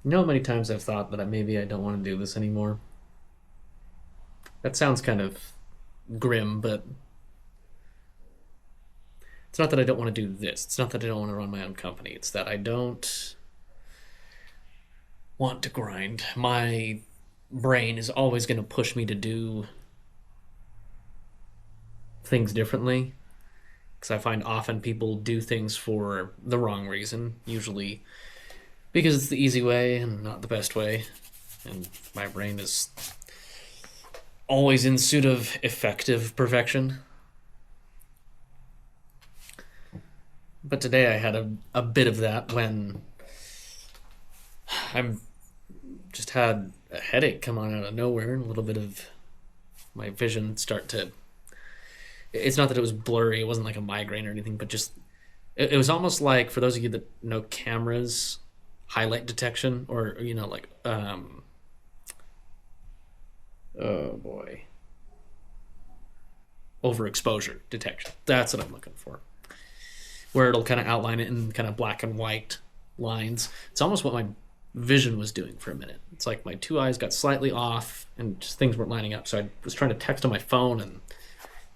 You know how many times I've thought that maybe I don't want to do this anymore? That sounds kind of grim, but it's not that I don't want to do this. It's not that I don't want to run my own company. It's that I don't want to grind. My brain is always going to push me to do things differently because I find often people do things for the wrong reason, usually because it's the easy way and not the best way. And my brain is always in suit of effective perfection. But today I had a bit of that when I'm just had a headache come on out of nowhere and a little bit of my vision start to. It's not that it was blurry, it wasn't like a migraine or anything, but just. It was almost like, for those of you that know cameras, highlight detection, or, like. Oh boy. Overexposure detection. That's what I'm looking for. Where it'll kind of outline it in kind of black and white lines. It's almost what my vision was doing for a minute. It's like my two eyes got slightly off and just things weren't lining up. So I was trying to text on my phone and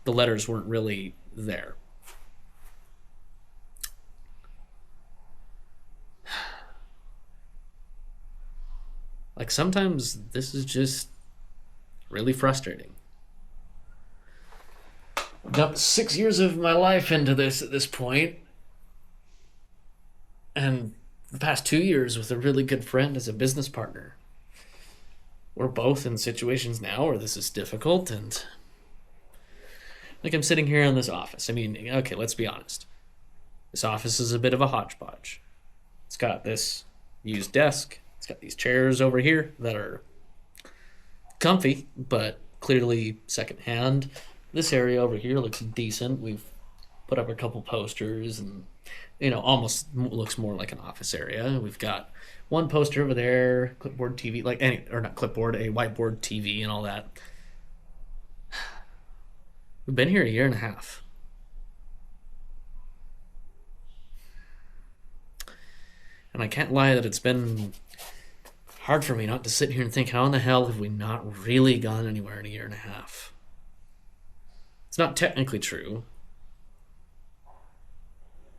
the letters weren't really there. Like sometimes this is just really frustrating. I've got 6 years of my life into this at this point, and the past 2 years with a really good friend as a business partner. We're both in situations now where this is difficult, and like I'm sitting here in this office. I mean, okay, let's be honest. This office is a bit of a hodgepodge. It's got this used desk. It's got these chairs over here that are comfy, but clearly secondhand. This area over here looks decent. We've put up a couple posters and, almost looks more like an office area. We've got one poster over there, clipboard TV, or not clipboard, a whiteboard TV and all that. We've been here a year and a half. And I can't lie that it's been hard for me not to sit here and think, how in the hell have we not really gone anywhere in a year and a half? It's not technically true.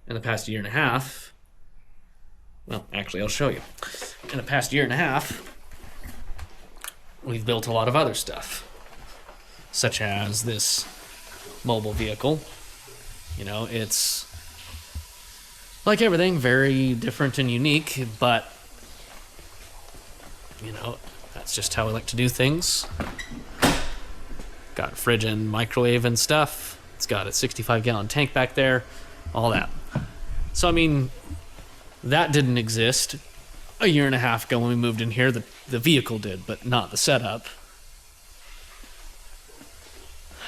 In the past year and a half, well, actually, I'll show you. In the past year and a half, we've built a lot of other stuff, such as this mobile vehicle. It's like everything, very different and unique, but that's just how we like to do things. Got a fridge and microwave and stuff. It's got a 65-gallon tank back there, all that. So, I mean, that didn't exist a year and a half ago when we moved in here. The vehicle did, but not the setup.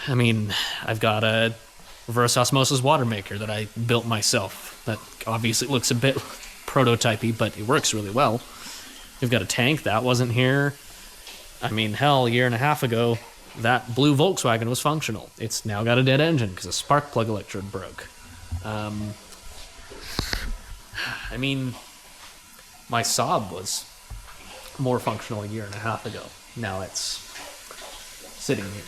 I mean, I've got a reverse osmosis water maker that I built myself. That obviously looks a bit prototypey, but it works really well. We've got a tank that wasn't here. I mean, hell, a year and a half ago, that blue Volkswagen was functional. It's now got a dead engine because a spark plug electrode broke. I mean, my Saab was more functional a year and a half ago. Now it's sitting here.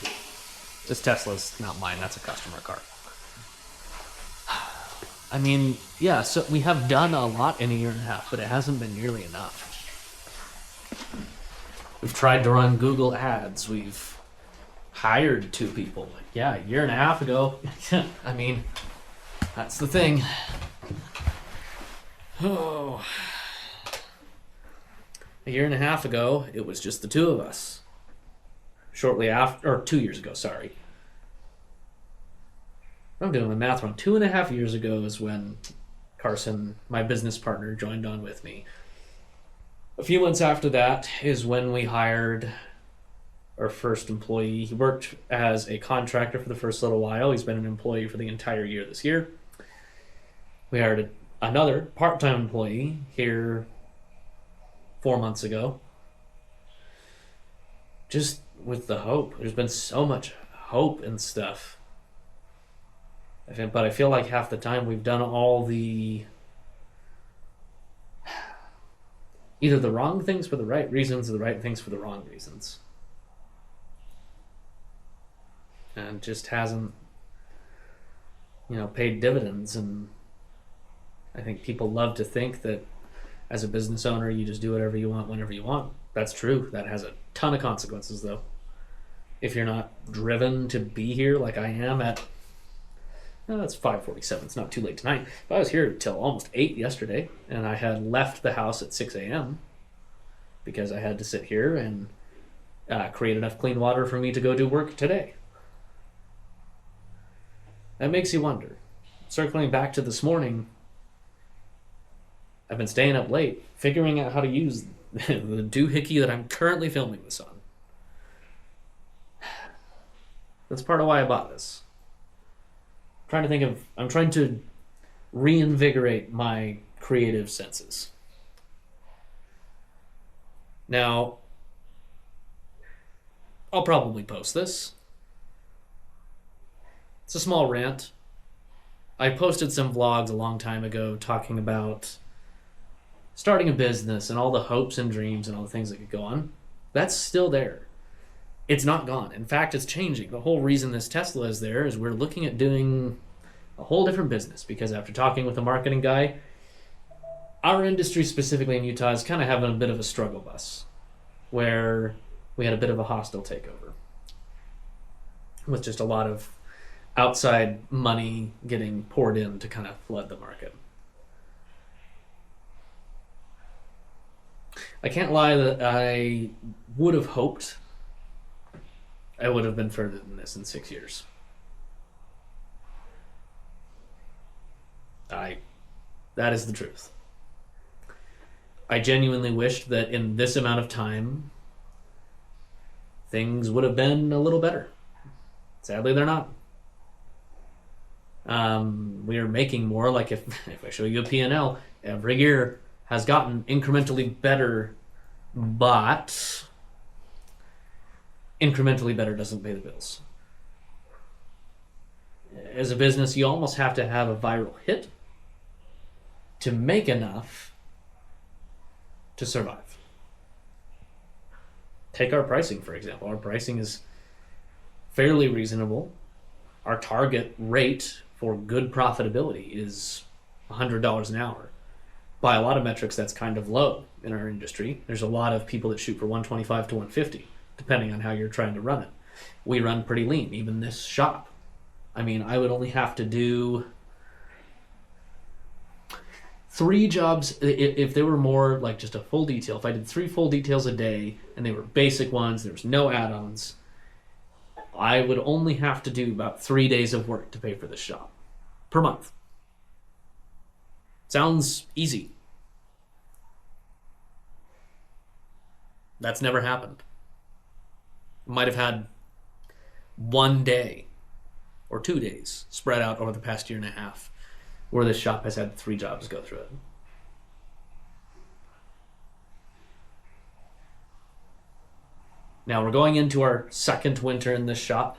This Tesla's not mine, that's a customer car. I mean, yeah, so we have done a lot in a year and a half, but it hasn't been nearly enough. We've tried to run Google ads. We've hired 2 people. Yeah, a year and a half ago. I mean, that's the thing. Oh. A year and a half ago, it was just the 2 of us. Shortly after, or 2 years ago, sorry. I'm doing my math wrong. 2.5 years ago is when Carson, my business partner, joined on with me. A few months after that is when we hired our first employee. He worked as a contractor for the first little while. He's been an employee for the entire year this year. We hired another part-time employee here 4 months ago. Just with the hope. There's been so much hope and stuff. But I feel like half the time we've done all the either the wrong things for the right reasons or the right things for the wrong reasons. And just hasn't, paid dividends. And I think people love to think that as a business owner, you just do whatever you want whenever you want. That's true. That has a ton of consequences, though. If you're not driven to be here like I am at, it's 5:47. It's not too late tonight. But I was here till almost 8 yesterday, and I had left the house at 6 a.m. because I had to sit here and create enough clean water for me to go do work today. That makes you wonder. Circling back to this morning, I've been staying up late, figuring out how to use the doohickey that I'm currently filming this on. That's part of why I bought this. I'm trying to reinvigorate my creative senses. Now, I'll probably post this. It's a small rant. I posted some vlogs a long time ago talking about starting a business and all the hopes and dreams and all the things that could go on. That's still there. It's not gone. In fact, it's changing. The whole reason this Tesla is there is we're looking at doing a whole different business, because after talking with a marketing guy, our industry specifically in Utah is kind of having a bit of a struggle bus, where we had a bit of a hostile takeover with just a lot of outside money getting poured in to kind of flood the market. I can't lie that I would have hoped I would have been further than this in 6 years. That is the truth. I genuinely wished that in this amount of time, things would have been a little better. Sadly, they're not. We are making more. Like if I show you a P&L, every year has gotten incrementally better, but incrementally better doesn't pay the bills. As a business, you almost have to have a viral hit to make enough to survive. Take our pricing, for example. Our pricing is fairly reasonable. Our target rate for good profitability is $100 an hour. By a lot of metrics, that's kind of low in our industry. There's a lot of people that shoot for 125 to 150, depending on how you're trying to run it. We run pretty lean, even this shop. I mean, I would only have to do 3 jobs if they were more like just a full detail. If I did 3 full details a day and they were basic ones, there was no add-ons, I would only have to do about 3 days of work to pay for this shop per month. Sounds easy. That's never happened. Might have had 1 day or 2 days spread out over the past year and a half where this shop has had 3 jobs go through it. Now we're going into our second winter in this shop.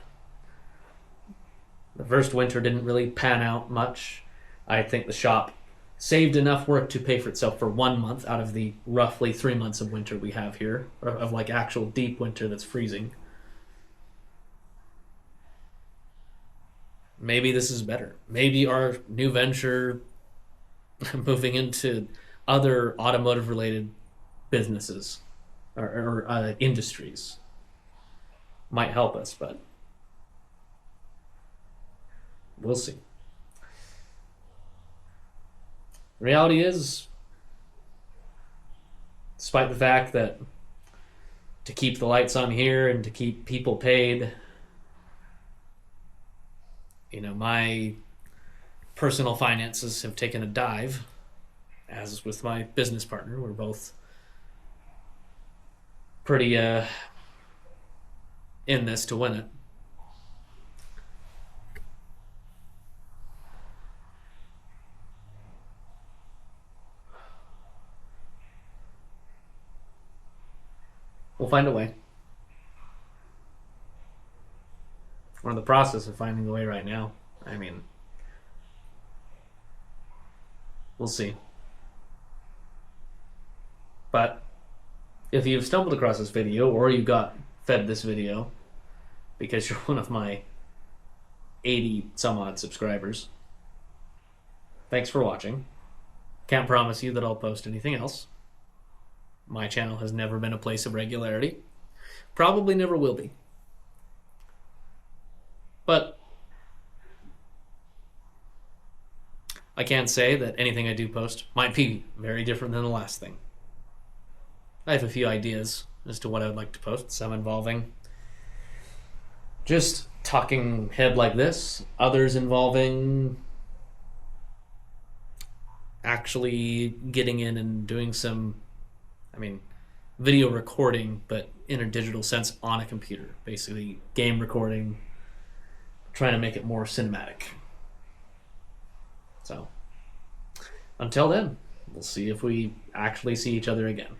The first winter didn't really pan out much. I think the shop saved enough work to pay for itself for 1 month out of the roughly 3 months of winter we have here, of like actual deep winter that's freezing. Maybe this is better. Maybe our new venture, moving into other automotive related businesses or industries, might help us, but we'll see. The reality is, despite the fact that to keep the lights on here and to keep people paid, my personal finances have taken a dive, as with my business partner. We're both pretty in this to win it. We'll find a way. We're in the process of finding the way right now. I mean, we'll see. But if you've stumbled across this video or you got fed this video because you're one of my 80 some odd subscribers, thanks for watching. Can't promise you that I'll post anything else. My channel has never been a place of regularity. Probably never will be. But I can say that anything I do post might be very different than the last thing. I have a few ideas as to what I would like to post, some involving just talking head like this, others involving actually getting in and doing some, video recording, but in a digital sense on a computer. Basically, game recording, trying to make it more cinematic. So, until then, we'll see if we actually see each other again.